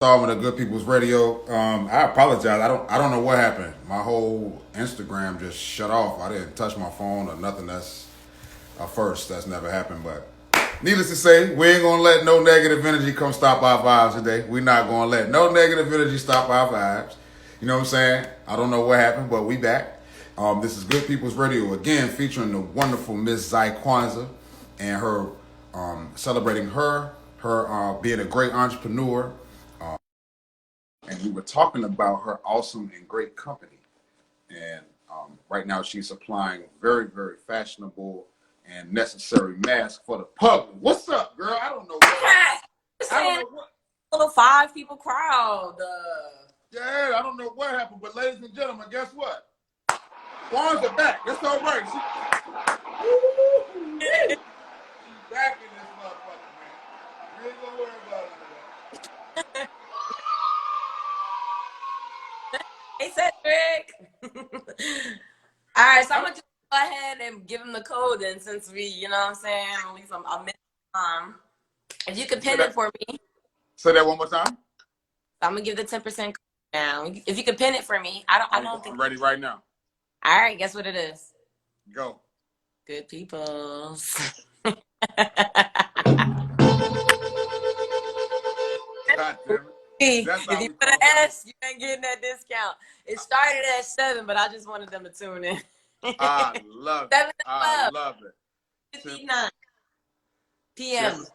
With the Good People's Radio. I apologize. I don't know what happened. My whole Instagram just shut off. I didn't touch my phone or nothing. That's a first. That's never happened. But needless to say, we ain't gonna let no negative energy come stop our vibes today. We're not gonna let no negative energy stop our vibes. You know what I'm saying? I don't know what happened, but we back. This is Good People's Radio again, featuring the wonderful Miss Zy'Kwanza and her celebrating her being a great entrepreneur, and we were talking about her awesome and great company. And right now, she's supplying very, very fashionable and necessary masks for the public. What's up, girl? I don't know what. I don't Saying know what. little 5 people crowd. Yeah, I don't know what happened, but ladies and gentlemen, guess what? Kwanzaa back. That's all right. She's back in this motherfucker, man. You ain't gonna worry about it. Hey, Cedric. All right, so I'm gonna just go ahead and give him the code, and since we, you know what I'm saying, at least I'm if you could pin it for me, Say that one more time. I'm gonna give the 10% now. If you could pin it for me, I don't think. I'm ready right now. All right, guess what it is? Go. Good Peoples. God damn it. That's If how you we put an close out. S, you ain't getting that discount. It started at 7, but I just wanted them to tune in. I love 7 it. to I 12, love it. 59 p.m.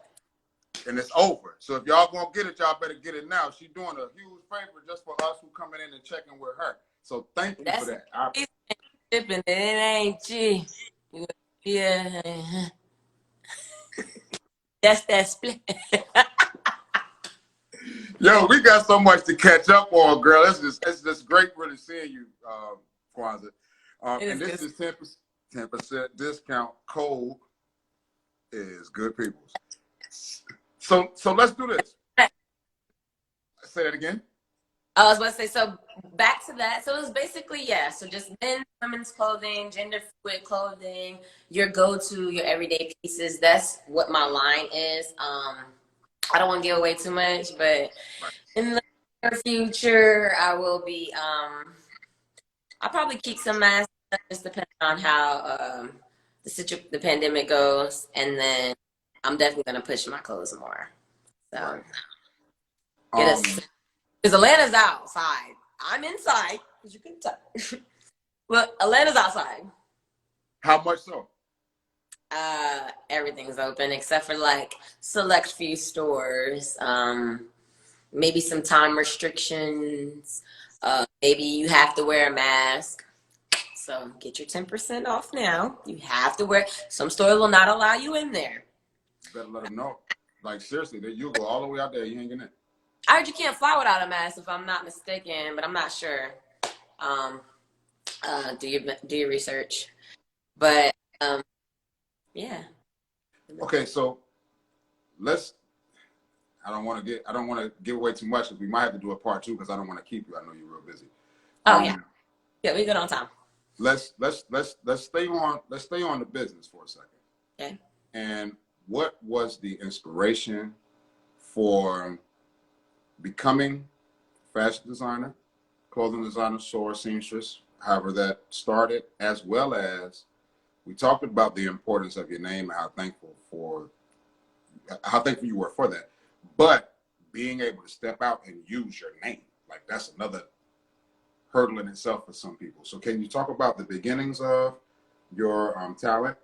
And it's over. So if y'all gonna get it, y'all better get it now. She's doing a huge favor just for us who coming in and checking with her. So thank you for That's that. shipping. It ain't cheap. Yeah, that's that split. Yo, we got so much to catch up on, girl. It's just great really seeing you, Kwanzaa. And this is 10% discount code is Good People's. So let's do this. Say that again. I was about to say, so back to that. So it's basically, yeah, so just men's, women's clothing, gender fluid clothing, your go-to, your everyday pieces. That's what my line is. I don't want to give away too much, but in the near future, I will be, I'll probably keep some masks, just depending on how the pandemic goes. And then I'm definitely going to push my clothes more. So Right. get us. Because Atlanta's outside. I'm inside, as you can tell. But Atlanta's outside. How much so? Everything's open except for like select few stores. Maybe some time restrictions. Maybe you have to wear a mask. So get your 10% off now. You have to wear. Some stores will not allow you in there. You better let them know. Like seriously, you'll go all the way out there. You ain't getting it. I heard you can't fly without a mask, if I'm not mistaken, but I'm not sure. Do your research. But yeah. Okay, so let's. I don't want to give away too much because we might have to do a part 2 because I don't want to keep you. I know you're real busy. Oh yeah, we good on time. Let's stay on the business for a second. Okay. And what was the inspiration for becoming fashion designer, clothing designer, sewer, seamstress, however that started, as well as we talked about the importance of your name and how thankful you were for that. But being able to step out and use your name, like that's another hurdle in itself for some people. So can you talk about the beginnings of your talent,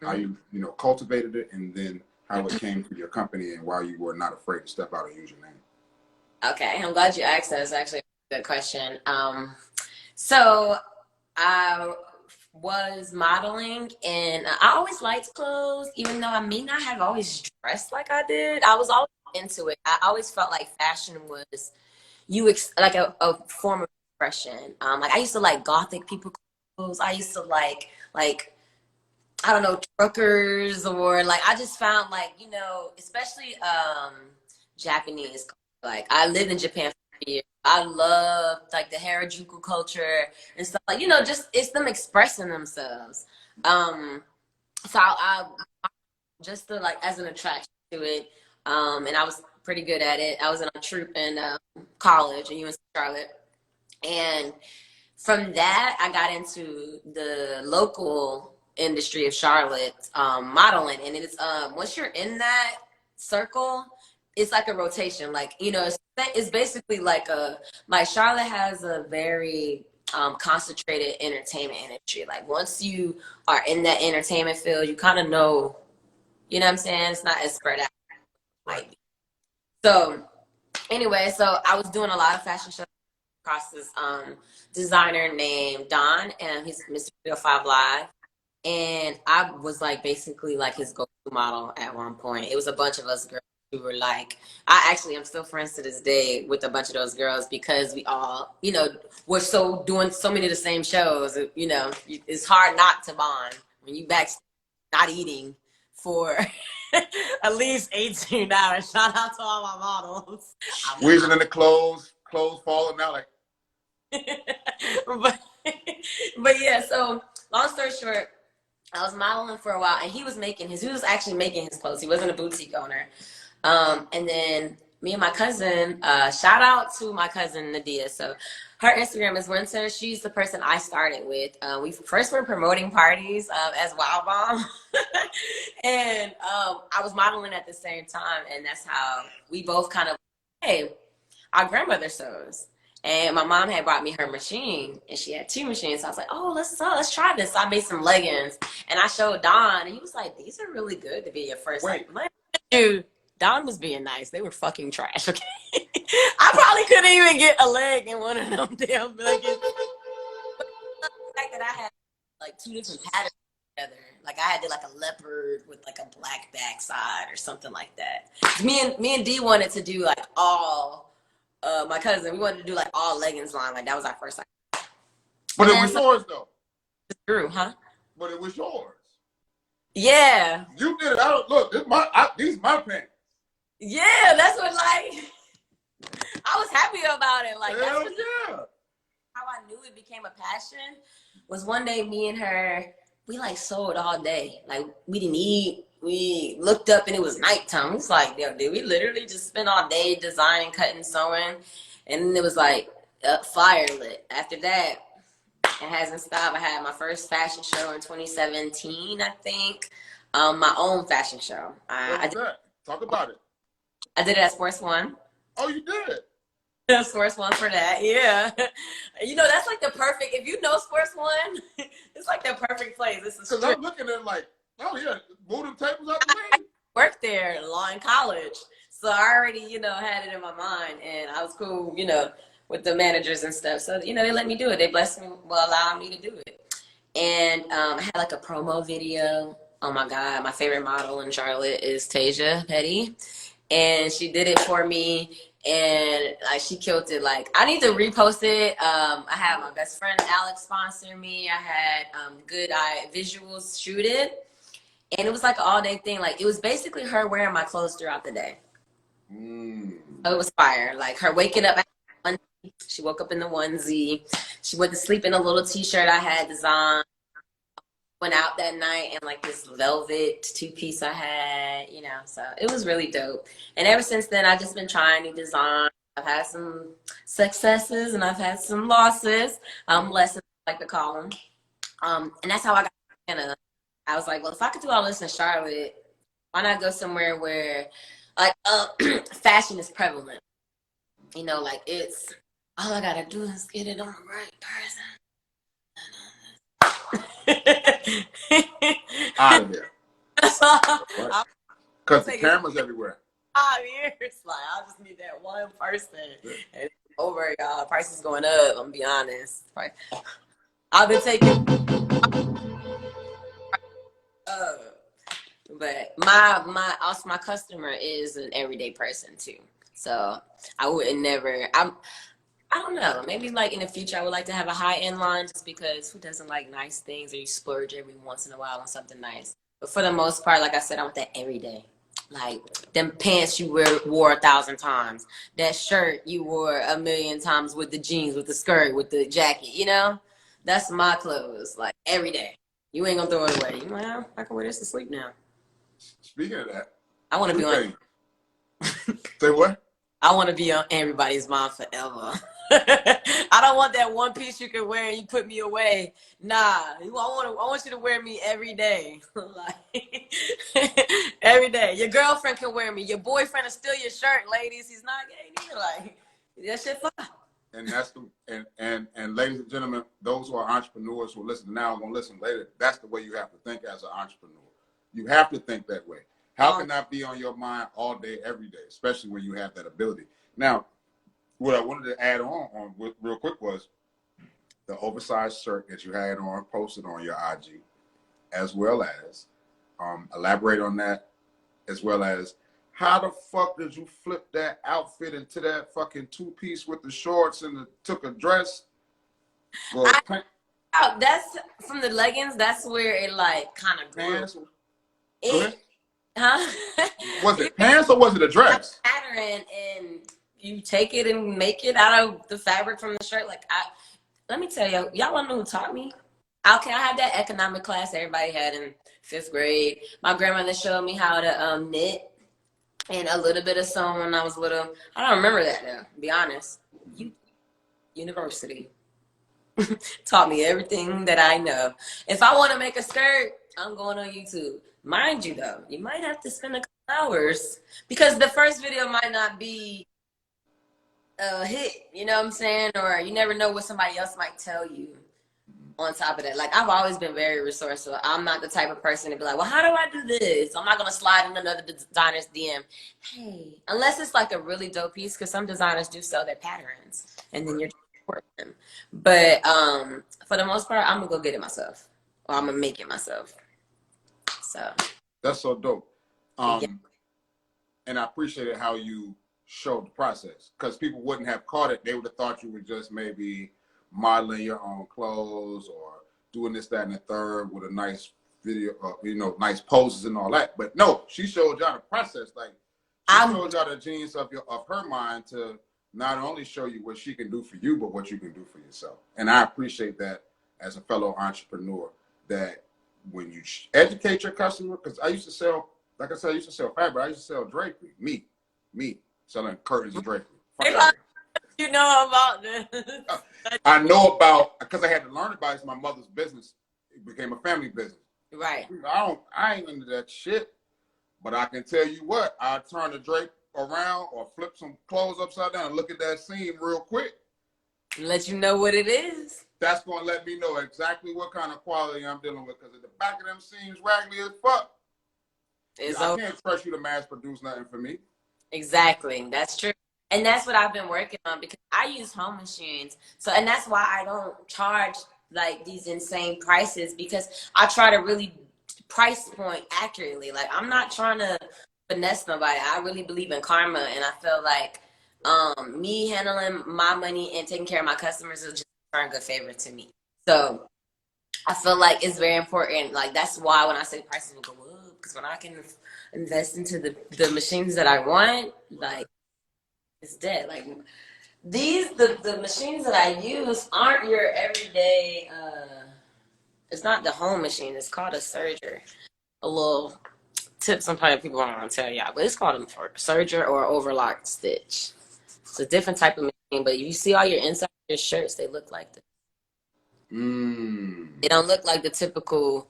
how you cultivated it, and then how it came to your company and why you were not afraid to step out and use your name? Okay, I'm glad you asked that. It's actually a good question. So I was modeling, and I always liked clothes, even though I may not have always dressed like I did. I was always into it. I always felt like fashion was like a form of expression. Like I used to like gothic people clothes. I used to like I don't know, truckers, or like I just found like, especially Japanese. Like I lived in Japan for years. I love like the Harajuku culture and stuff, like, just it's them expressing themselves. So I just to like as an attraction to it. And I was pretty good at it. I was in a troupe in college in UNC Charlotte. And from that, I got into the local industry of Charlotte, modeling. And it's once you're in that circle, it's like a rotation. Like, you know, it's basically like Charlotte has a very concentrated entertainment industry. Like once you are in that entertainment field, you kind of know, you know what I'm saying? It's not as spread out. Right. So anyway, so I was doing a lot of fashion shows across this designer named Don, and he's Mr. 305 Live. And I was like basically like his go-to model at one point. It was a bunch of us girls who were like, I actually am still friends to this day with a bunch of those girls because we all, you know, were so doing so many of the same shows. You know, it's hard not to bond when you back not eating for at least 18 hours. Shout out to all my models. Squeezing in the clothes falling out like. but yeah, so long story short, I was modeling for a while, and he was actually making his clothes. He wasn't a boutique owner. And then me and my cousin, shout out to my cousin Nadia. So her Instagram is Winter. She's the person I started with. We first were promoting parties as Wild Bomb. And I was modeling at the same time, and that's how we both kind of, hey, our grandmother sews. And my mom had brought me her machine, and she had 2 machines. So I was like, oh, let's try this. So I made some leggings, and I showed Don, and he was like, these are really good to be your first. Wait. Dude, Don was being nice. They were fucking trash, okay? I probably couldn't even get a leg in one of them damn leggings. But the fact that I had like 2 different patterns together. Like I had like a leopard with like a black backside or something like that. Me and D wanted to do like all my cousin, we wanted to do like all leggings line. Like that was our first time. But it was yours though. It's true, huh? But it was yours. Yeah. You did it. Look, these my pants. Yeah, that's what like I was happy about it. Like hell that's yeah. How I knew it became a passion was one day me and her, we like sewed all day. Like we didn't eat. We looked up and it was nighttime. It was like, yo, dude, we literally just spent all day designing, cutting, sewing. And then it was like fire lit. After that, it hasn't stopped. I had my first fashion show in 2017, I think. My own fashion show. I did that. Talk about it. I did it at Sports One. Oh, you did? Sports One for that, yeah. You know, that's like the perfect, if you know Sports One, it's like the perfect place. Because I'm looking at it like, oh yeah, move them tables out the way. I worked there law in college. So I already, you know, had it in my mind, and I was cool, you know, with the managers and stuff. So, you know, they let me do it. They blessed me, allowing me to do it. And I had like a promo video. Oh my God, my favorite model in Charlotte is Tasia Petty. And she did it for me, and like she killed it. Like I need to repost it. I had my best friend Alex sponsor me. I had Good Eye Visuals shoot it, and it was like an all-day thing. Like it was basically her wearing my clothes throughout the day. It was fire. Like her waking up, she woke up in the onesie. She went to sleep in a little t-shirt I had designed. Went out that night in like this velvet 2-piece I had, you know, so it was really dope. And ever since then, I've just been trying new designs. I've had some successes and I've had some losses, lessons, I like to call them. And that's how I got Atlanta. I was like, well, if I could do all this in Charlotte, why not go somewhere where like fashion is prevalent? You know, like it's, all I gotta do is get it on the right person. Out of there. Because the camera's everywhere. 5 years. Like, I just need that one person. And over, y'all. Price is going up, I'm gonna be honest. I've been taking but my customer is an everyday person too. So I would never I don't know. Maybe like in the future, I would like to have a high-end line just because who doesn't like nice things, or you splurge every once in a while on something nice. But for the most part, like I said, I want that every day. Like them pants you wore 1,000 times. That shirt you wore 1,000,000 times with the jeans, with the skirt, with the jacket, you know? That's my clothes, like every day. You ain't gonna throw it away. You like, oh, I can wear this to sleep now. Speaking of that, I want to be on. Say what? I want to be on everybody's mind forever. I don't want that one piece you can wear and you put me away. Nah, I want you to wear me every day. Like, every day. Your girlfriend can wear me. Your boyfriend will steal your shirt, ladies. He's not gay neither. Like, that shit fine. And that's the and ladies and gentlemen, those who are entrepreneurs who listen now and gonna listen later, that's the way you have to think as an entrepreneur. You have to think that way. How can that be on your mind all day, every day, especially when you have that ability? Now, what I wanted to add on real quick was the oversized shirt that you had on posted on your IG, as well as elaborate on that, as well as how the fuck did you flip that outfit into that fucking two-piece with the shorts and took a dress? Well, that's from the leggings. That's where it like kind of grew. Pants. Go ahead. Huh? Was it pants or was it a dress? Pattern, and you take it and make it out of the fabric from the shirt. Like, let me tell y'all want to know who taught me? Okay, I had that economic class everybody had in 5th grade. My grandmother showed me how to knit and a little bit of sewing when I was little. I don't remember that though, to be honest. University taught me everything that I know. If I want to make a skirt, I'm going on YouTube. Mind you though, you might have to spend a couple hours because the first video might not be a hit, you know what I'm saying? Or you never know what somebody else might tell you on top of that. Like, I've always been very resourceful. I'm not the type of person to be like, well, how do I do this? I'm not going to slide in another designer's DM. Hey, unless it's like a really dope piece, because some designers do sell their patterns and then you're supporting them. But for the most part, I'm going to go get it myself, or I'm going to make it myself. So that's so dope. Yeah. And I appreciated how you showed the process, because people wouldn't have caught it. They would have thought you were just maybe modeling your own clothes or doing this, that, and the third with a nice video, nice poses and all that. But no, she showed y'all the process. Like, she showed y'all the genius of her mind to not only show you what she can do for you, but what you can do for yourself. And I appreciate that as a fellow entrepreneur, that when you educate your customer, because I used to sell, like I said, I used to sell fabric. I used to sell drapery. Me selling curtains and drapery. You know about this. I know about, because I had to learn about it. It's my mother's business. It became a family business. Right. I ain't into that shit. But I can tell you what, I turn the drape around or flip some clothes upside down and look at that seam real quick. Let you know what it is. That's going to let me know exactly what kind of quality I'm dealing with. Because at the back of them seams raggedy as fuck. I can't trust you to mass produce nothing for me. Exactly. That's true. And that's what I've been working on, because I use home machines. So, and that's why I don't charge like these insane prices, because I try to really price point accurately. Like, I'm not trying to finesse nobody. I really believe in karma, and I feel like me handling my money and taking care of my customers is just a good favor to me. So I feel like it's very important. Like, that's why when I say prices will go up, because when I can invest into the machines that I want, like, it's dead. Like, the machines that I use aren't your everyday. It's not the home machine. It's called a serger. A little tip sometimes people don't want to tell y'all, but it's called a serger or overlock stitch. It's a different type of machine, but you see all your inside of your shirts, they look like this. They don't look like the typical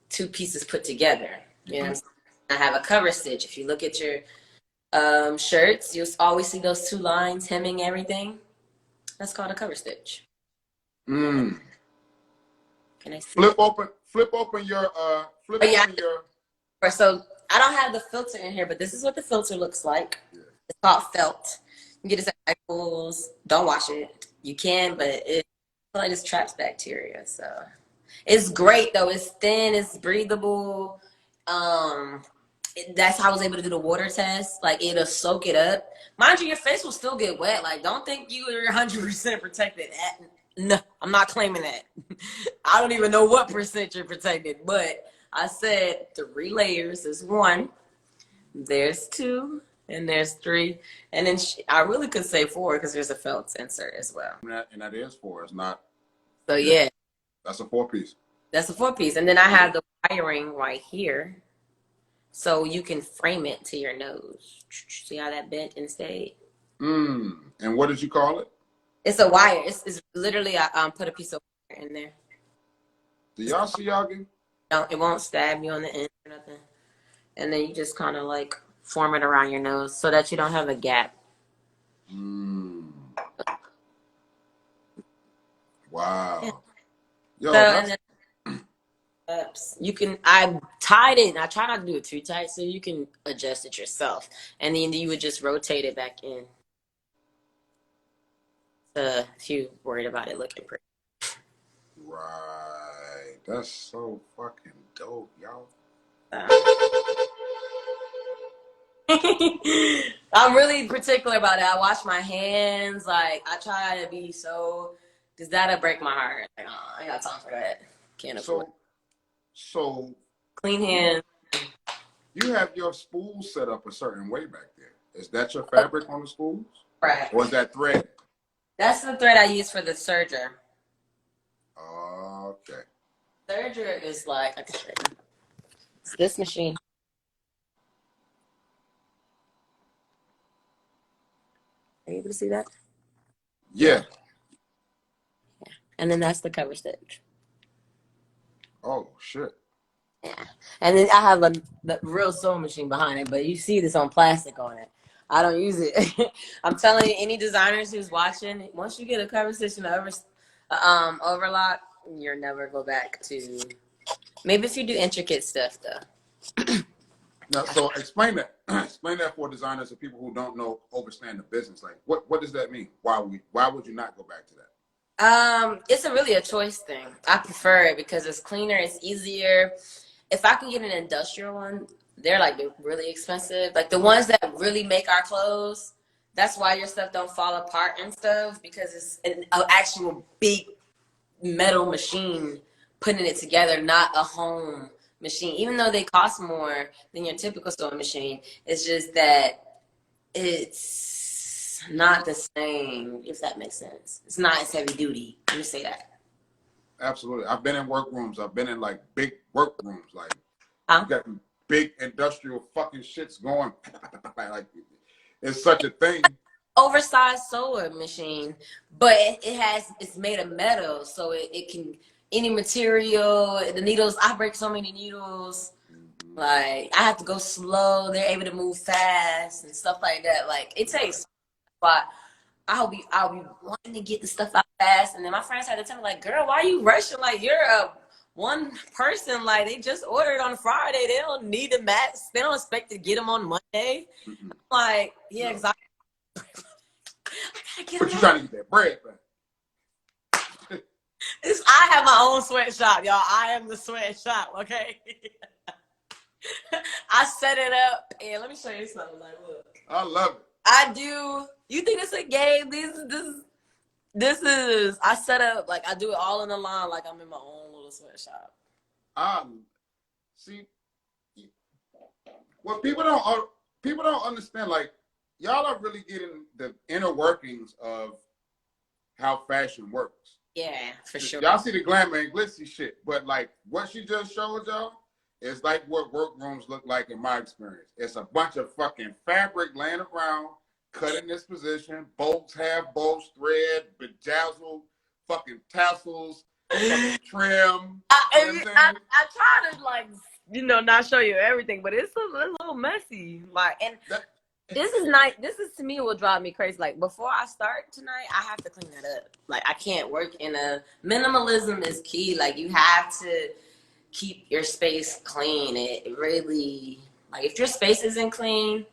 two pieces put together. You know what I'm saying? I have a cover stitch. If you look at your shirts, you'll always see those two lines hemming everything. That's called a cover stitch. Can I see flip open your So I don't have the filter in here, but this is what the filter looks like. It's called felt. You get it at Peoplez. Don't wash it. You can, but it like this traps bacteria. So it's great though. It's thin. It's breathable. That's how I was able to do the water test. Like, it'll soak it up. Mind you, your face will still get wet. Like, don't think you are 100% protected. No, I'm not claiming that. I don't even know what percent you're protected. But I said 3 layers is 1. There's 2. And there's 3. And then I really could say 4 because there's a felt insert as well. And that is 4. It's not. So, yeah. That's a 4-piece. That's a 4-piece. And then I have the wiring right here. so you can frame it to your nose. See how that bent and stayed? And what did you call it? It's a wire. It's literally I put a piece of wire in there. Do y'all see Yagi? Don't, it won't stab you on the end or nothing. And then you just kind of like form it around your nose so that you don't have a gap. Wow. Yeah. Yo, So that's... and then you can. I tied it, and I try not to do it too tight, so you can adjust it yourself. And then you would just rotate it back in. If you worried about it looking pretty. Right. That's so fucking dope, y'all. I'm really particular about it. I wash my hands. Like I try to be so, because that'll break my heart. Like, oh, I ain't got time for that. Can't afford. So Clean hands. you have your spools set up a certain way back there. Is that your fabric on the spools? Right. Or is that thread? That's the thread I use for the serger. Okay. Serger is like, it's this machine. Are you able to see that? Yeah. And then that's the cover stitch. Oh shit. Yeah. And then I have the real sewing machine behind it, but you see this on plastic on it. I don't use it. I'm telling you, any designers who's watching, once you get a cover stitch and overlock, you'll never go back to. Maybe if you do intricate stuff though. Now, so explain that. Explain that for designers and people who don't know, understand the business. Like, what does that mean? Why would you not go back to that? It's really a choice thing. I prefer it because it's cleaner, it's easier. If I can get an industrial one, they're like really expensive. Like the ones that really make our clothes, that's why your stuff don't fall apart and stuff, because it's an actual big metal machine putting it together, not a home machine. Even though they cost more than your typical sewing machine, it's just that it's not the same, if that makes sense. It's not as heavy duty. Let me say that. Absolutely. I've been in workrooms. I've been in like big workrooms. Like Huh? you got big industrial fucking shits going. Like it's such a thing. Oversized sewing machine, but it's made of metal, so it can any material. The needles, I break so many needles. Like I have to go slow. They're able to move fast and stuff like that. Like it takes, but I'll be wanting to get the stuff out fast, and then my friends had to tell me like, "Girl, why are you rushing? Like you're a one person. Like they just ordered on Friday. They don't need a match. They don't expect to get them on Monday." I'm like, yeah, because I get But you're trying to get that bread back. I have my own sweatshop, y'all. I am the sweatshop, okay? I set it up, and let me show you something. Like, look. I love it. I do. You think it's a game? This is. I set up like I do it all in the line, like I'm in my own little sweatshop. See, what people don't understand. Like y'all are really getting the inner workings of how fashion works. Yeah, for sure. Y'all see the glamour and glitzy shit, but like what she just showed y'all is like what workrooms look like in my experience. It's a bunch of fucking fabric laying around, cut in this position, bolts, half bolts, thread, bedazzled, fucking tassels, fucking trim. I try to like not show you everything, but it's a little messy. Like this is nice. This is to me what drive me crazy. Like before I start tonight, I have to clean that up. Like I can't work in a minimalism is key. Like you have to keep your space clean. It really like if your space isn't clean,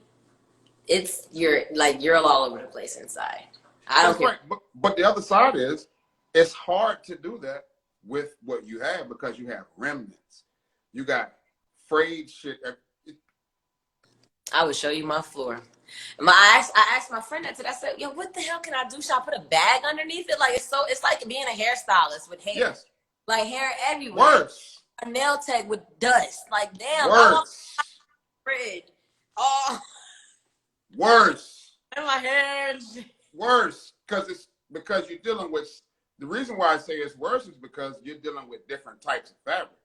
you're all over the place inside. I don't care. Right. But the other side is it's hard to do that with what you have because you have remnants. You got frayed shit. I would show you my floor. I asked my friend that today. I said, "Yo, what the hell can I do? Should I put a bag underneath it? Like it's like being a hairstylist with hair. Yes. Like hair everywhere. Worse. A nail tech with dust. Like damn. Worse. Oh. Worse. In my hair. Worse. Because you're dealing with the reason why I say it's worse is because you're dealing with different types of fabric.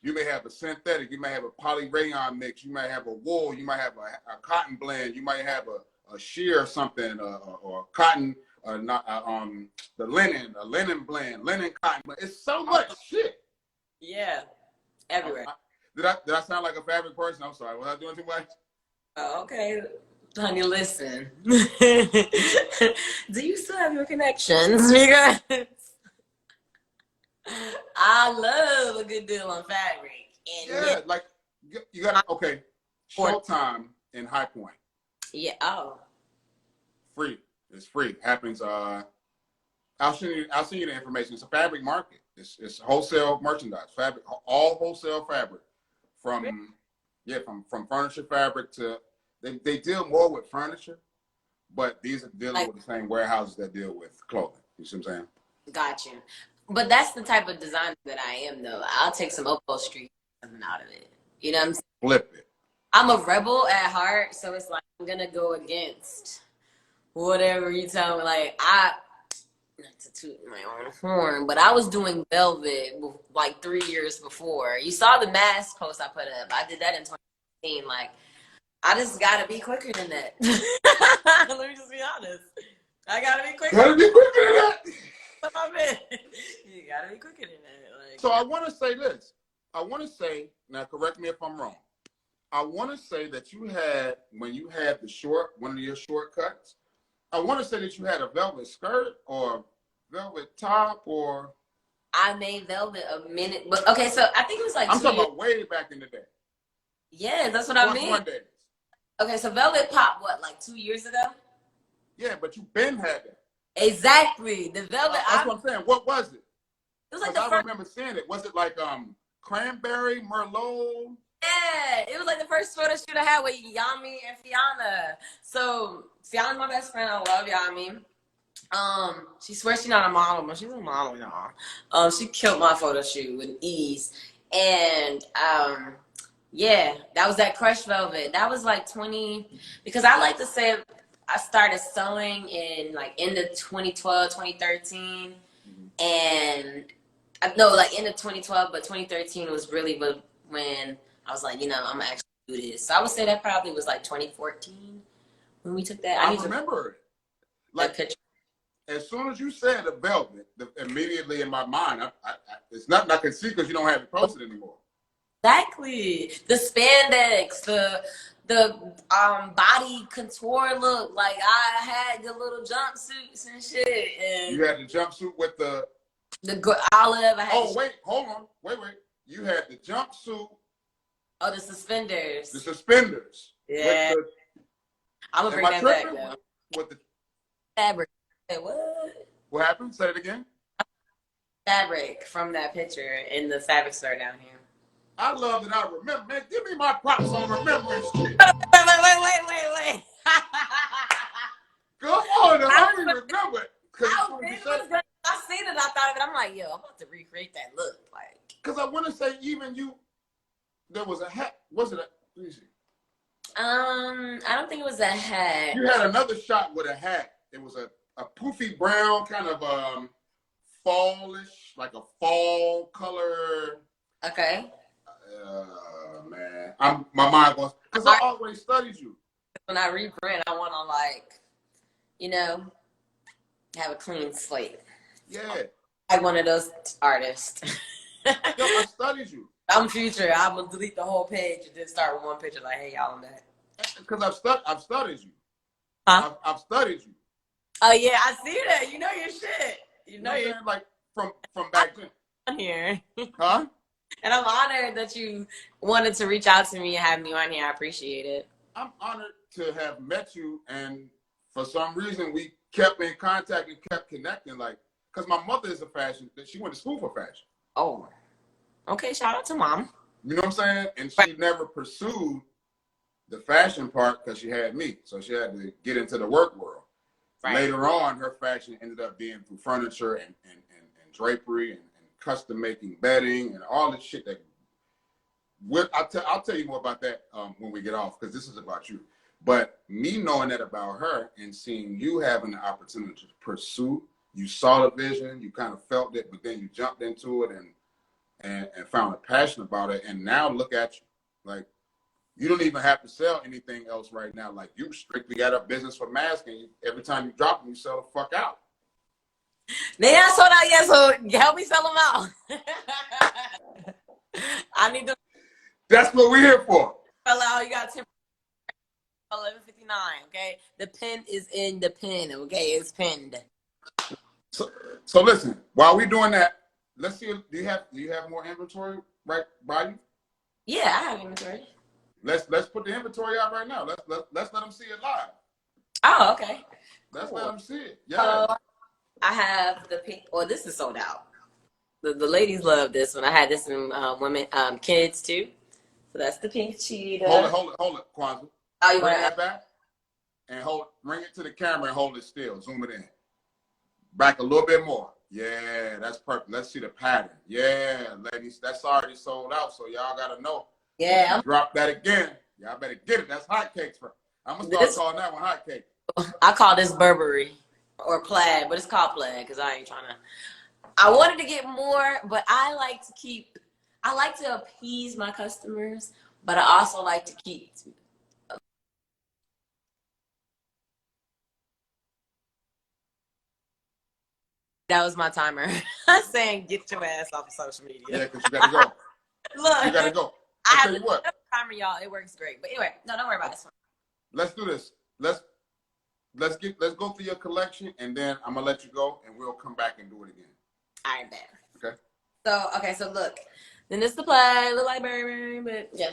You may have a synthetic. You may have a poly rayon mix. You might have a wool. You might have a cotton blend. You might have a sheer or something, or cotton, the linen, a linen blend, linen cotton blend. It's so much shit. Yeah, everywhere. Did I sound like a fabric person? I'm sorry. Was I doing too much? Oh, okay. Honey, listen. Do you still have your connections? Because I love a good deal on fabric. And Yeah, like you got to, okay. Showtime in High Point. Yeah. Oh. Free. It's free. Happens. I'll send you the information. It's a fabric market. It's wholesale merchandise. Fabric, all wholesale fabric. From furniture fabric to they deal more with furniture, but these are dealing with the same warehouses that deal with clothing. You see what I'm saying? Got you. But that's the type of designer that I am, though. I'll take some upholstery something out of it. You know what I'm saying? Flip it. I'm a rebel at heart, so it's like I'm gonna go against whatever you tell me. Like not to toot my own horn, but I was doing velvet like 3 years before. You saw the mask post I put up. I did that in 2016. Like, I just gotta be quicker than that. Let me just be honest. I gotta be quicker. Gotta be quicker than that. You gotta be quicker than that. Like, so I want to say this. I want to say, now correct me if I'm wrong. I want to say that you had, when you had one of your shortcuts, I want to say that you had a velvet skirt or velvet top or. I made velvet a minute, but okay, so I think it was like I'm talking about way back in the day. Yeah, that's what I mean. One day. Okay, so velvet popped what, like 2 years ago? Yeah, but you been had that. Exactly, the velvet. That's what I'm saying. What was it? It was like I remember seeing it. Was it like cranberry, merlot? Yeah, it was like the first photo shoot I had with Yami and Fiona. So Fiona's my best friend. I love Yami. She swears she's not a model, but she's a model, y'all. She killed my photo shoot with ease. And yeah, that was that crushed velvet. That was like 20, because I like to say I started sewing in like end of 2012, 2013. And no, like end of 2012, but 2013 was really when I was like, I'm gonna actually do this. So I would say that probably was like 2014 when we took that. I remember it. Like, picture. As soon as you said the velvet, immediately in my mind, it's nothing I can see because you don't have it posted anymore. Exactly. The spandex, the body contour look. Like, I had the little jumpsuits and shit. And you had the jumpsuit with the olive. Wait, hold on. Wait. You had the jumpsuit. Oh, the suspenders. The suspenders. Yeah. I'm gonna bring that back though. With the fabric. Hey, what? What happened? Say it again. Fabric from that picture in the fabric store down here. I love that I remember. Man, give me my props on remembrance. Wait. Go on, I don't even remember it. I seen it, I thought of it. I'm like, yo, I'm about to recreate that look. Like, because I want to say, even you, there was a hat. Was it a? Let me see. I don't think it was a hat. You had another shot with a hat. It was a poofy brown, kind of fallish, like a fall color. Okay. Man, my mind goes, because I always studied you. When I reprint, I want to, like, have a clean slate. Yeah. Like one of those artists. Yo, I studied you. I'm future. I'm gonna delete the whole page and then start with one picture. Like, hey, y'all, I'm back. Because I've studied you. Huh? I've studied you. Oh yeah, I see that. You know your shit. You know your like from back then. On here. Huh? And I'm honored that you wanted to reach out to me and have me on here. I appreciate it. I'm honored to have met you, and for some reason we kept in contact and kept connecting. Like, because my mother is she went to school for fashion. Oh, okay. Shout out to mom. You know what I'm saying? And she never pursued the fashion part because she had me. So she had to get into the work world. Right. Later on, her fashion ended up being through furniture and drapery and custom making bedding and all this shit that I'll tell you more about that when we get off, because this is about you. But me knowing that about her and seeing you having the opportunity to pursue, you saw the vision, you kind of felt it, but then you jumped into it and found a passion about it. And now look at you. Like, you don't even have to sell anything else right now. Like, you strictly got a business for masks, and every time you drop them, you sell the fuck out. They not sold out yet, so help me sell them out. I need to That's what we're here for. sell out. You got 10. 11:59. Okay, the pen is in the pen. Okay, it's pinned. So listen. While we're doing that, let's see. Do you have more inventory right by you? Yeah, I have inventory. Let's put the inventory out right now. Let's let them see it live. Oh, okay. Let's Cool. let them see it. Yeah. I have the pink. Well, this is sold out. The ladies love this one. I had this in women, kids too. So that's the pink cheetah. Hold it, Kwanza. Oh, you bring want that back and bring it to the camera and hold it still. Zoom it in. Back a little bit more. Yeah, that's perfect. Let's see the pattern. Yeah, ladies, that's already sold out. So y'all gotta know. Yeah. Drop that again. Y'all better get it. That's hotcakes for. I'm gonna start calling that one hotcake. I call this Burberry or plaid, but it's called plaid because I ain't trying to. I wanted to get more, but I like to appease my customers, but I also like to keep. That was my timer. I'm saying get your ass off of social media. Yeah, because you gotta go. Look, you gotta go. I tell have you what. Timer, y'all. It works great. But anyway, no, don't worry about this one. Let's do this. Let's go through your collection, and then I'm gonna let you go, and we'll come back and do it again. All right, bet. Okay. So look. Then this the plaid, look like Burberry, but yeah.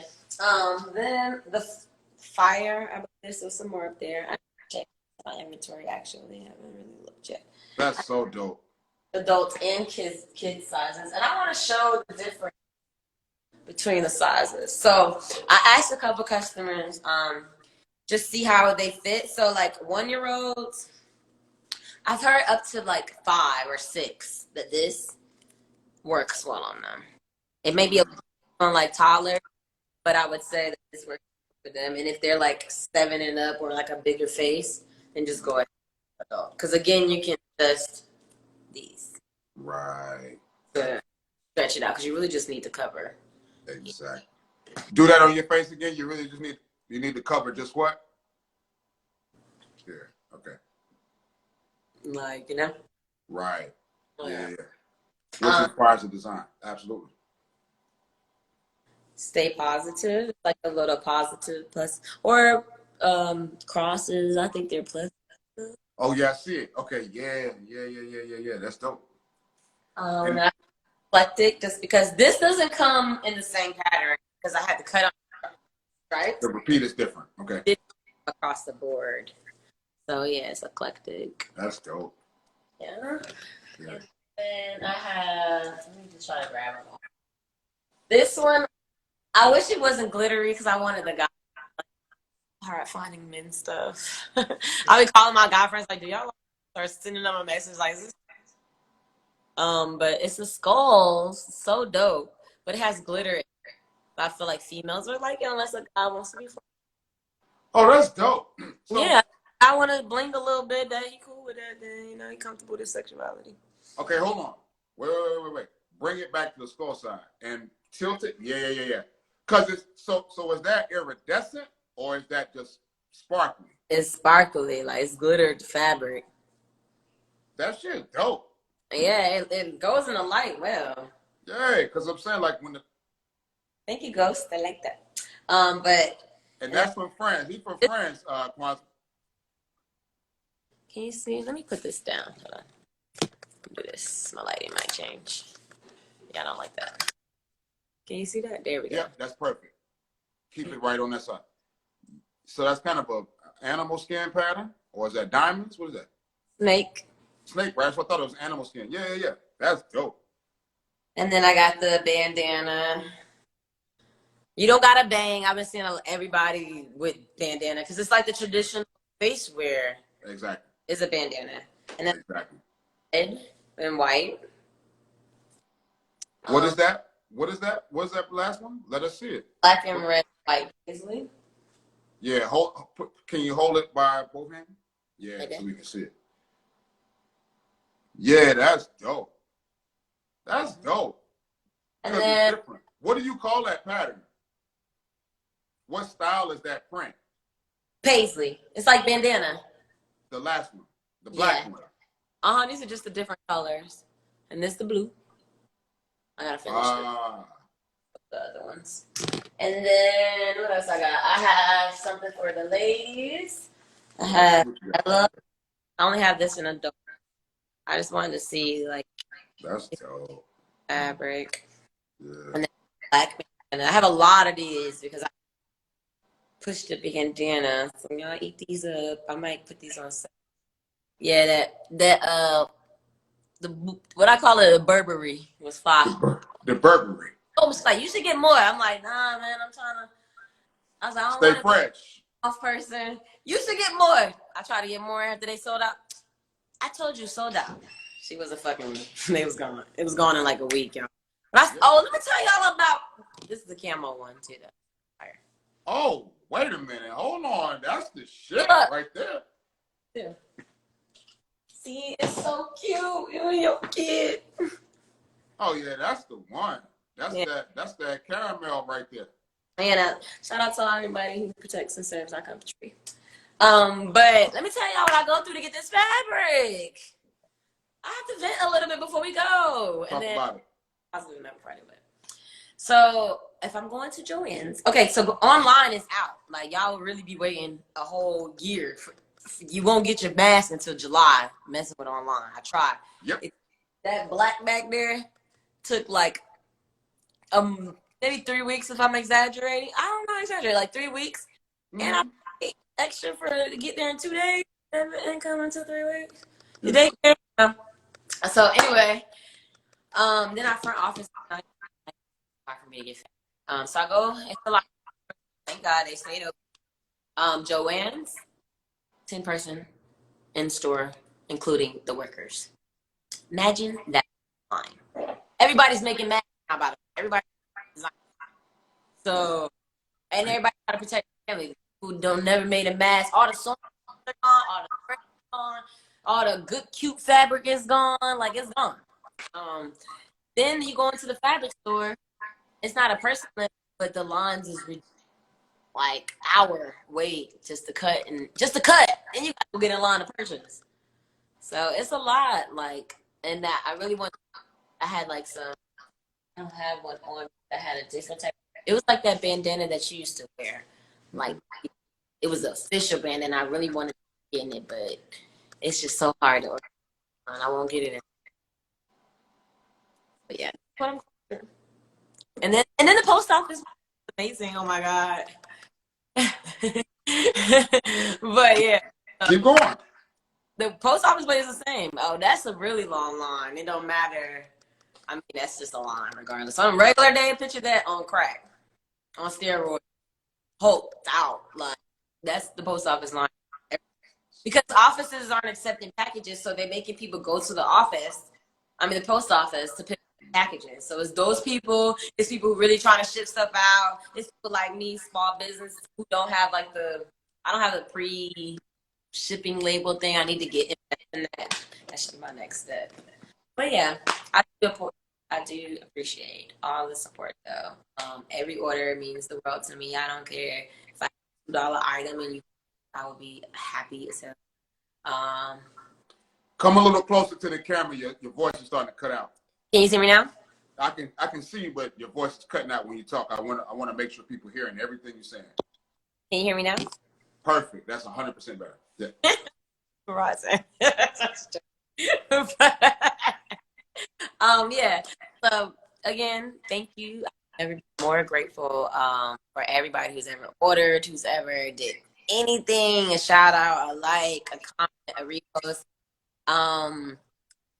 Then the fire. I believe there's some more up there. I checked my inventory actually. I haven't really looked yet. That's so dope. Adults and kids sizes, and I want to show the difference between the sizes. So I asked a couple customers, just see how they fit. So like 1-year-olds, I've heard up to like 5 or 6 that this works well on them. It may be on like toddler, but I would say that this works for them. And if they're like 7 and up or like a bigger face, then just go ahead with adult. Because again, you can adjust these. Right. To stretch it out because you really just need to cover. Exactly. Do that on your face again. You really just need to cover just what? Yeah. Okay. Like, Right. Oh, yeah. Which requires a design. Absolutely. Stay positive. Like a little positive plus or crosses. I think they're plus. Oh yeah, I see it. Okay. Yeah. That's dope. Eclectic, just because this doesn't come in the same pattern because I had to cut on stripes. The repeat is different. Okay. Across the board. So yeah, it's eclectic. That's dope. Yeah. Yeah. And I have. Let me just try to grab them all. This one, I wish it wasn't glittery because I wanted the guy. Hard finding men stuff. I be calling my guy friends like, do y'all start sending them a message like this? But it's a skull, so dope. But it has glitter in it. I feel like females are like it unless a guy wants to be. Oh, that's dope. So, yeah, I want to bling a little bit. That he cool with that. Then he comfortable with his sexuality. Okay, hold on. Wait. Bring it back to the skull side and tilt it. Yeah. Cause it's so is that iridescent or is that just sparkly? It's sparkly, like it's glittered fabric. That shit dope. Yeah, it goes in the light well. Yeah, because I'm saying like when the. Thank you, Ghost. I like that. But. And that's from France. He's from France, Kwanza. Can you see? Let me put this down. Hold on. Do this. My lighting might change. Yeah, I don't like that. Can you see that? There we go. Yeah, that's perfect. Keep it right on that side. So that's kind of a animal skin pattern, or is that diamonds? What is that? Snake. Snake, right? So I thought it was animal skin. Yeah. That's dope. And then I got the bandana. You don't got to bang. I've been seeing everybody with bandana because it's like the traditional face wear. Exactly. Is a bandana. And then exactly. Red and white. What is that? What is that? What's that last one? Let us see it. Black and red, white, easily. Yeah, can you hold it by both hands? Yeah, okay. So we can see it. Yeah, that's dope. That's dope. And Because then it's different. What do you call that pattern? What style is that print? paisley. It's like bandana. The last one, the Yeah. black one. These are just the different colors. And this the blue. I gotta finish the other ones. And then what else I got? I have something for the ladies. I only have this in adult. I just wanted to see like That's dope. fabric. Yeah. And then black bandana. I have a lot of these because I pushed the bandana. So y'all eat these up. I might put these on sale. Yeah, the what I call it, a Burberry was fire. The Burberry. Oh, it's like you should get more. I'm like, nah, man. I'm trying to. I was like, I don't Stay want to be fresh. off person. You should get more. I tried to get more after they sold out. I told you sold out. She was a fucking. They was gone. It was gone in like a week, y'all. But let me tell y'all about. This is the camo one too, though. Fire. Oh, wait a minute. Hold on. That's the shit Look. right there. Yeah. See, it's so cute. You and your kid. Oh yeah, that's the one. That's that caramel right there. And shout out to everybody who protects and serves our country. But let me tell y'all what I go through to get this fabric. I have to vent a little bit before we go. Talk about it. I was doing that Friday, but so if I'm going to Joann's, okay, so online is out. Like y'all will really be waiting a whole year. You won't get your mask until July. Messing with online, I tried. Yep. That black back there took like maybe 3 weeks if I'm exaggerating. I don't know, exaggerate like 3 weeks, and I paid extra for to get there in 2 days and come into 3 weeks. The day. So anyway, then our front office hard for me to get fed. So I go into the locker. Thank God they stayed open. Joann's, 10-person in store, including the workers. Imagine that line. Everybody's making masks about it. Everybody. So, and everybody got to protect their family who don't never made a mask. All the songs are gone, all the press is gone, all the good, cute fabric is gone. Like, it's gone. Then you go into the fabric store. It's not a person, but the lines is like hour wait just to cut. And you got to get in line to purchase. So, it's a lot. Like, and that I really I had like some, I don't have one on that had a different type. It was like that bandana that you used to wear. Like, it was an official bandana. I really wanted to get in it, but it's just so hard to order. And I won't get it in. But yeah, that's what I'm going through. And then the post office was amazing. Oh my God. But yeah. Keep going. The post office place is the same. Oh, that's a really long line. It don't matter. I mean, that's just a line regardless. On a regular day, picture that on crack. On steroids, hoped out. Like, that's the post office line. Because offices aren't accepting packages, so they're making people go to the the post office to pick up packages. So it's those people, it's people who really trying to ship stuff out. It's people like me, small business, who don't have I don't have the pre-shipping label thing. I need to get in that. That should be my next step. But yeah, I do appreciate all the support, though. Every order means the world to me. I don't care if I have a $2 item and I will be happy as hell. Come a little closer to the camera. Your voice is starting to cut out. Can you see me now? I can see you, but your voice is cutting out when you talk. I want to make sure people hearing everything you're saying. Can you hear me now? Perfect. That's 100% better. Yeah. Yeah. So again, thank you. I'm never been more grateful for everybody who's ever ordered, who's ever did anything, a shout out, a like, a comment, a repost.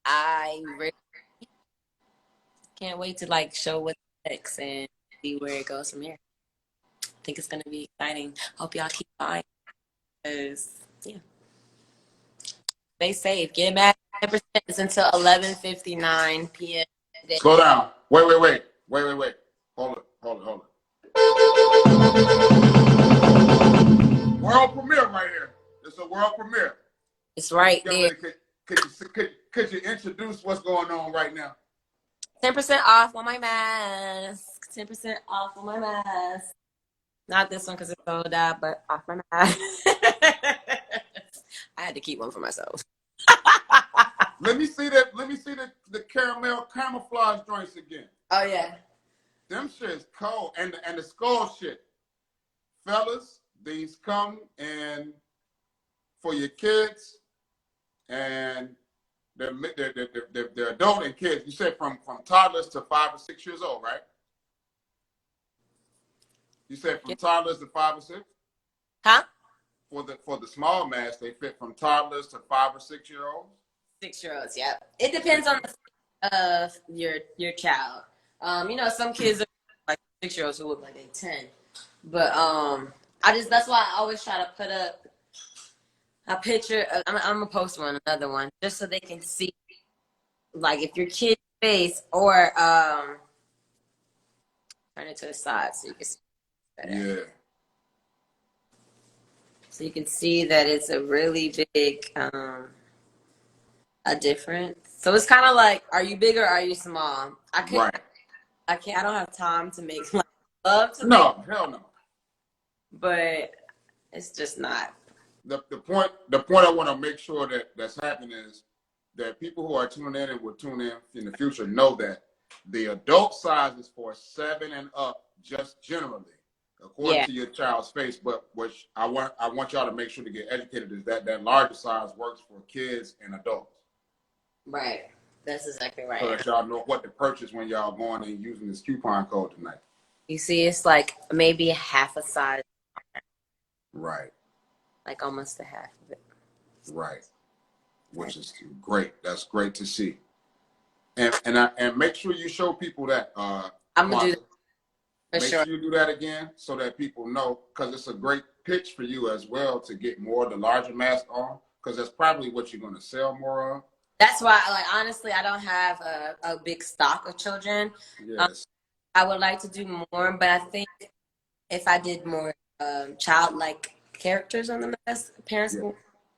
I really can't wait to show what's next and see where it goes from here. I think it's gonna be exciting. Hope y'all keep buying, because yeah. Stay safe. Get back 10% until 11:59 p.m. today. Slow down. Wait. Hold it. World premiere right here. It's a world premiere. It's right there. Could you introduce what's going on right now? 10% off on my mask. 10% off on my mask. Not this one because it's sold out, but off my mask. I had to keep one for myself. Let me see that. Let me see the caramel camouflage joints again. Oh yeah. Them shit's cold. And the skull shit. Fellas, these come in for your kids and they're adult and kids. You said from toddlers to 5 or 6 years old, right? You said from toddlers to 5 or 6? Huh? For the small mask, they fit from toddlers to 5 or 6 year olds? 6-year-olds, yeah. It depends on the your child. You know, some kids are like 6-year-olds who look like they're 10. But that's why I always try to put up a picture. I'm gonna post another one, just so they can see, like, if your kid's face, or turn it to the side so you can see better. Yeah. So you can see that it's a really big a difference. So it's kind of like, are you big or are you small? Right. I don't have time to make love to No, hell no. But it's just not. The point I want to make sure that's happening is that people who are tuning in and will tune in the future know that the adult size is for 7 and up, just generally, according to your child's face. But which I want y'all to make sure to get educated is that larger size works for kids and adults. Right. That's exactly right. So that y'all know what to purchase when y'all going and using this coupon code tonight. You see, it's like maybe half a size. Right. Like almost a half of it. Right. Which is great. That's great to see. And make sure you show people that. I'm gonna do that for Make sure. sure you do that again so that people know, because it's a great pitch for you as well to get more of the larger mask on, because that's probably what you're going to sell more of. That's why, like, honestly, I don't have a big stock of children. Yes. I would like to do more, but I think if I did more childlike characters on the mask, parents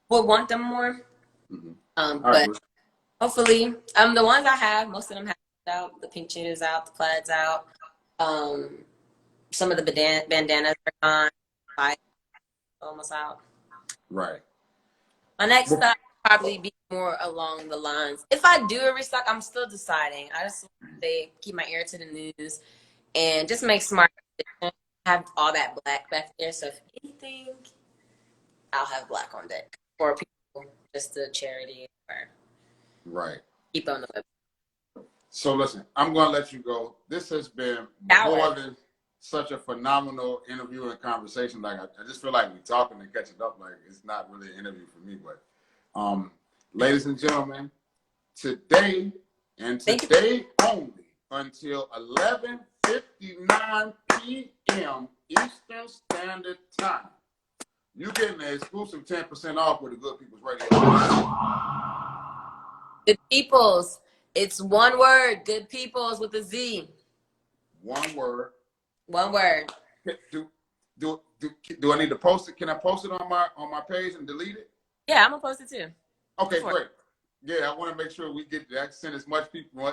would want them more. Mm-hmm. But hopefully, the ones I have, most of them have out. The pink cheetah's out, the plaid's out. Some of the bandanas are gone. Almost out. Right. My next stop will probably be more along the lines. If I do a restock, I'm still deciding. I just say keep my ear to the news and just make smart decisions. Have all that black back there. So if anything, I'll have black on deck for people, just a charity or keep on the web. So listen, I'm going to let you go. This has been more than such a phenomenal interview and conversation. Like I just feel like we're talking and catching up. Like it's not really an interview for me, but ladies and gentlemen, today and today only until 11:59 p.m. Eastern Standard Time, you getting an exclusive 10% off with the Good People's Radio. Good Peoples. It's one word. Good Peoples with a Z. One word. One word. Do I need to post it? Can I post it on my page and delete it? Yeah, I'm gonna post it too. Okay, great. Yeah, I want to make sure we get that. Send as much people.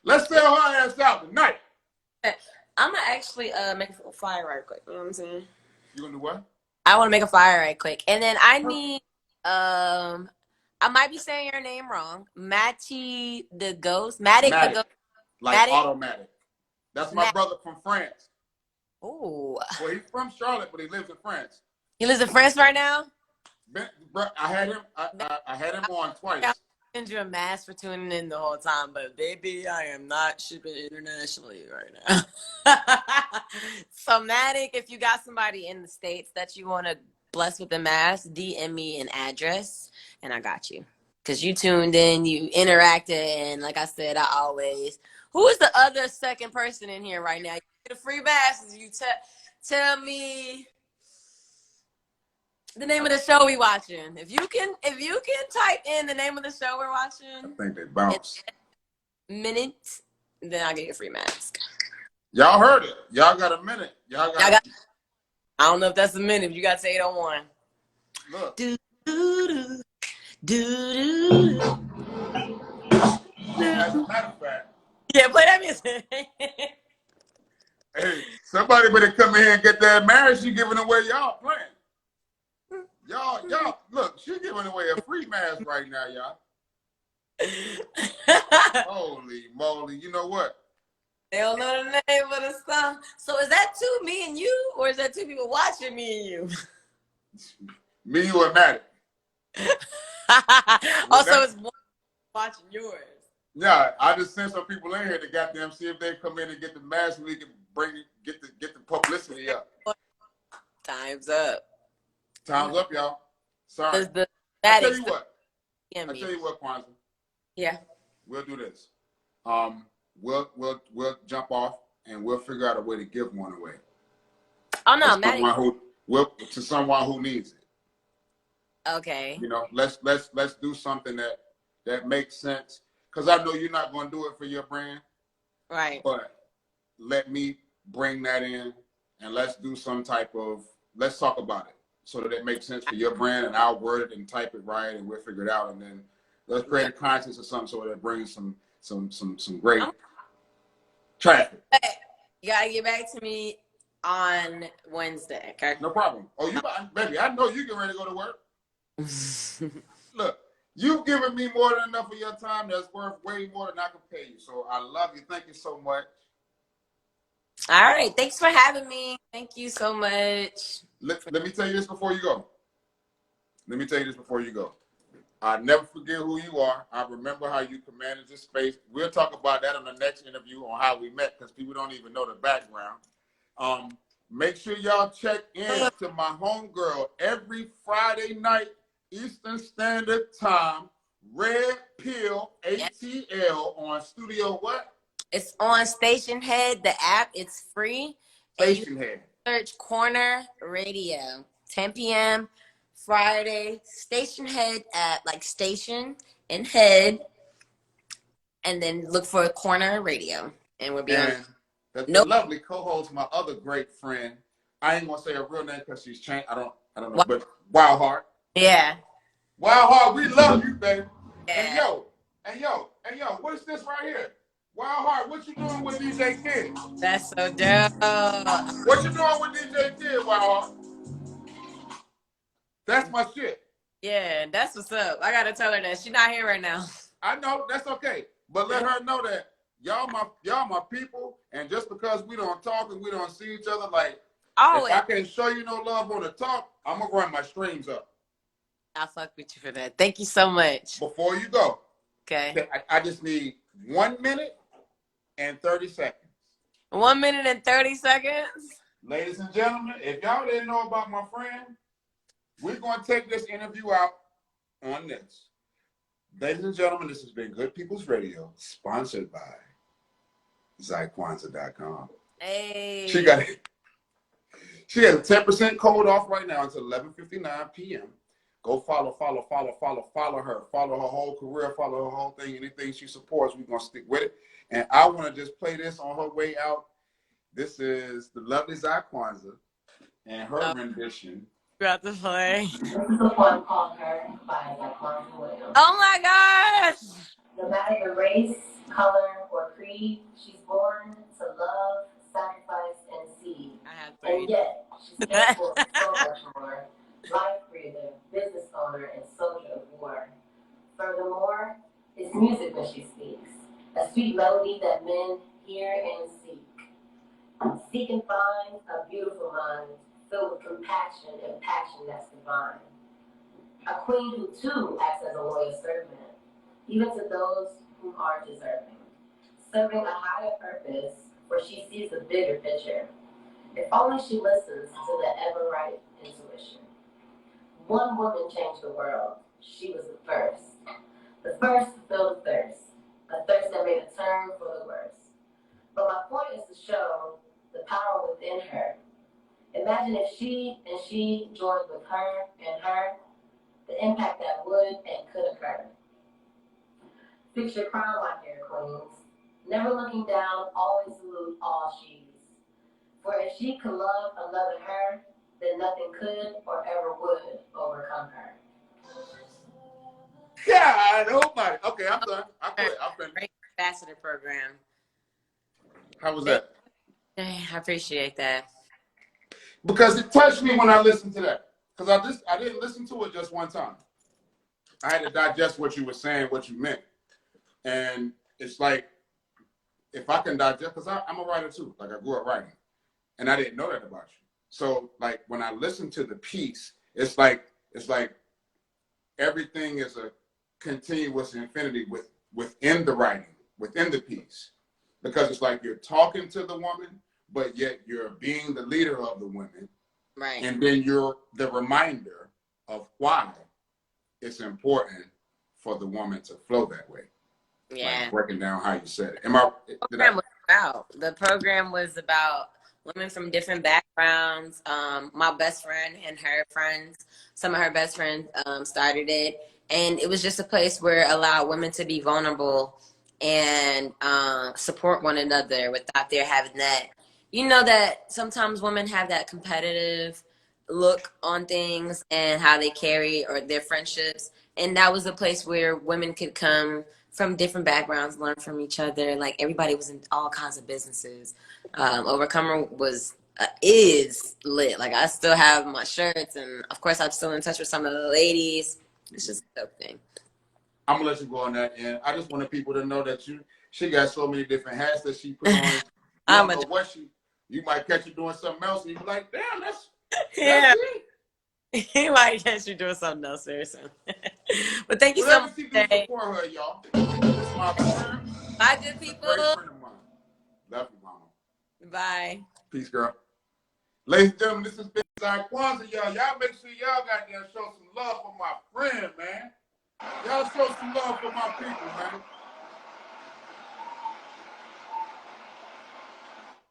Let's sell her ass out tonight. I'm gonna actually make a flyer right quick. You know what I'm saying? You gonna do what? I want to make a flyer right quick, and then I need I might be saying your name wrong. Matty the Ghost. Matic the Ghost. Like automatic. That's my brother from France. Ooh. Well, he's from Charlotte, but he lives in France. He lives in France right now? I had him. I had him on twice. I send you a mask for tuning in the whole time, but baby, I am not shipping internationally right now. So, Matic, if you got somebody in the States that you want to bless with the mask, DM me an address, and I got you. Because you tuned in, you interacted, and like I said, I always... Who is the other second person in here right now? You get a free mask. You tell me the name of the show we watching. If you can type in the name of the show we're watching, I think they bounce. Minute, then I'll get you a free mask. Y'all heard it. Y'all got a minute. I don't know if that's a minute. You got to say it on one. Look. Do. As a matter of fact, Yeah, play that music. Hey, somebody better come in here and get that marriage. She giving away y'all playing. Y'all, look, she giving away a free mask right now, y'all. Holy moly. You know what? They don't know the name of the song. So is that two, me and you, or is that two people watching me and you? Me, you, and Maddie. Also, it's one watching yours. Yeah, I just sent some people in here to goddamn see if they come in and get the mask and we can get the publicity up. Time's up. Time's up, y'all. Sorry. I tell you what, Kwanza. Yeah. We'll do this. We'll jump off and we'll figure out a way to give one away. Oh no, Maddie. To someone who needs it. Okay. You know, let's do something that makes sense. Because I know you're not going to do it for your brand. Right. But let me bring that in and let's talk about it so that it makes sense for your brand, and I'll word it and type it right and we'll figure it out, and then let's create a content or something so that it brings some great traffic. You gotta get back to me on Wednesday, okay? No problem. Oh, baby, I know you get ready to go to work. Look, you've given me more than enough of your time that's worth way more than I can pay you. So I love you. Thank you so much. All right. Thanks for having me. Thank you so much. Let me tell you this before you go. I never forget who you are. I remember how you commanded this space. We'll talk about that in the next interview on how we met, because people don't even know the background. Make sure y'all check in to my homegirl every Friday night, Eastern Standard Time. RedPillATL on Studio what? It's on Station Head, the app. It's free. Station Head. Search Corner Radio. 10 p.m. Friday. Station Head at like Station and Head. And then look for Corner Radio. And we'll be on. The lovely co-host, my other great friend. I ain't gonna say her real name because she's changed. I don't know. But Wild Heart. Yeah. Wild Heart, we love you, baby. Yeah. And yo, what's this right here? Wild Heart, what you doing with DJ Kid? That's so dope. What you doing with DJ Kid, Wild Heart? That's my shit. Yeah, that's what's up. I gotta tell her that she's not here right now. I know, that's okay. But let her know that y'all my people, and just because we don't talk and we don't see each other, like, if I can't show you no love on the talk, I'm gonna run my streams up. I'll fuck with you for that. Thank you so much. Before you go, okay. I just need 1 minute and 30 seconds. 1 minute and 30 seconds? Ladies and gentlemen, if y'all didn't know about my friend, we're going to take this interview out on this. Ladies and gentlemen, this has been Good People's Radio, sponsored by Zy'Kwanza.com. Hey. She has a 10% code off right now until 11:59 p.m. Go follow her. Follow her whole career, follow her whole thing. Anything she supports, we're going to stick with it. And I want to just play this on her way out. This is the lovely Zy'Kwanza and her rendition. About to play. This is the one called Her by Zy'Kwanza Williams. Oh my gosh! No matter your race, color, or creed, she's born to love, sacrifice, and seed. And yet, she stands for so much more. Life breather, business owner, and soldier of war. Furthermore, it's music that she speaks. A sweet melody that men hear and seek. Seek and find a beautiful mind filled with compassion and passion that's divine. A queen who too acts as a loyal servant, even to those who are deserving. Serving a higher purpose, for she sees the bigger picture. If only she listens to the ever right intuition. One woman changed the world. She was the first. The first to feel the thirst. A thirst that made a turn for the worse. But my point is to show the power within her. Imagine if she joined with her and her, the impact that would and could occur. Fix your crown, my dear queens. Never looking down, always salute all she's. For if she could love another her, then nothing could or ever would overcome her. God, oh my. Okay, I'm done. I quit. I'm finished. Great ambassador program. How was that? I appreciate that. Because it touched me when I listened to that. Because I didn't listen to it just one time. I had to digest what you were saying, what you meant. And it's like, if I can digest, because I'm a writer too. Like, I grew up writing. And I didn't know that about you. So, like, when I listen to the piece, it's like everything is a continuous infinity within the writing, within the piece. Because it's like you're talking to the woman, but yet you're being the leader of the women. Right. And then you're the reminder of why it's important for the woman to flow that way. Yeah. Like breaking down how you said it. The program was about women from different backgrounds. My best friend and her friends, some of her best friends started it. And it was just a place where it allowed women to be vulnerable and support one another without there having that. You know that sometimes women have that competitive look on things and how they carry or their friendships. And that was a place where women could come from different backgrounds, learn from each other. Like everybody was in all kinds of businesses. Overcomer is lit. Like I still have my shirts, and of course I'm still in touch with some of the ladies. It's just a dope thing. I'm gonna let you go on that, and I just wanted people to know that she got so many different hats that she put on. You don't know what you might catch her doing something else, and you be like, damn, that's it. He might catch you doing something else very soon. But thank you so much. Support her, y'all. This is my friend. Bye, good people. A great friend of mine. Love you, mama. Bye. Peace, girl. Ladies and gentlemen, this is Big Zy'Kwanza, y'all. Y'all make sure y'all goddamn show some love for my friend, man. Y'all show some love for my people, man.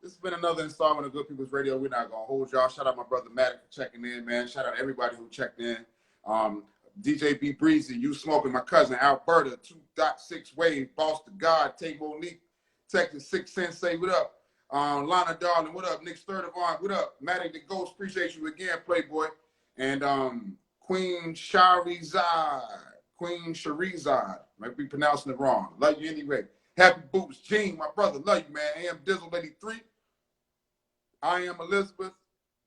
This has been another installment of Good People's Radio. We're not going to hold y'all. Shout out my brother Matt for checking in, man. Shout out everybody who checked in. DJ B Breezy, You Smoking, my cousin Alberta, 2.6 Wave, Boss to God, Tay Monique, Texas 6 Sensei, what up? Lana Darling, what up? Nick Sturdivant, what up? Maddie the Ghost, appreciate you again, Playboy. And Queen Sharizad, might be pronouncing it wrong. Love you anyway. Happy Boots, Gene, my brother, love you, man. AM Dizzle 83. I am Elizabeth.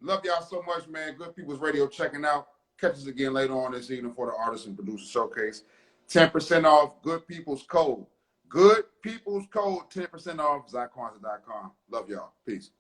Love y'all so much, man. Good People's Radio checking out. Catch us again later on this evening for the Artist and Producer Showcase. 10% off Good People's Code. Good People's Code, 10% off Zy'Kwanza.com. Love y'all. Peace.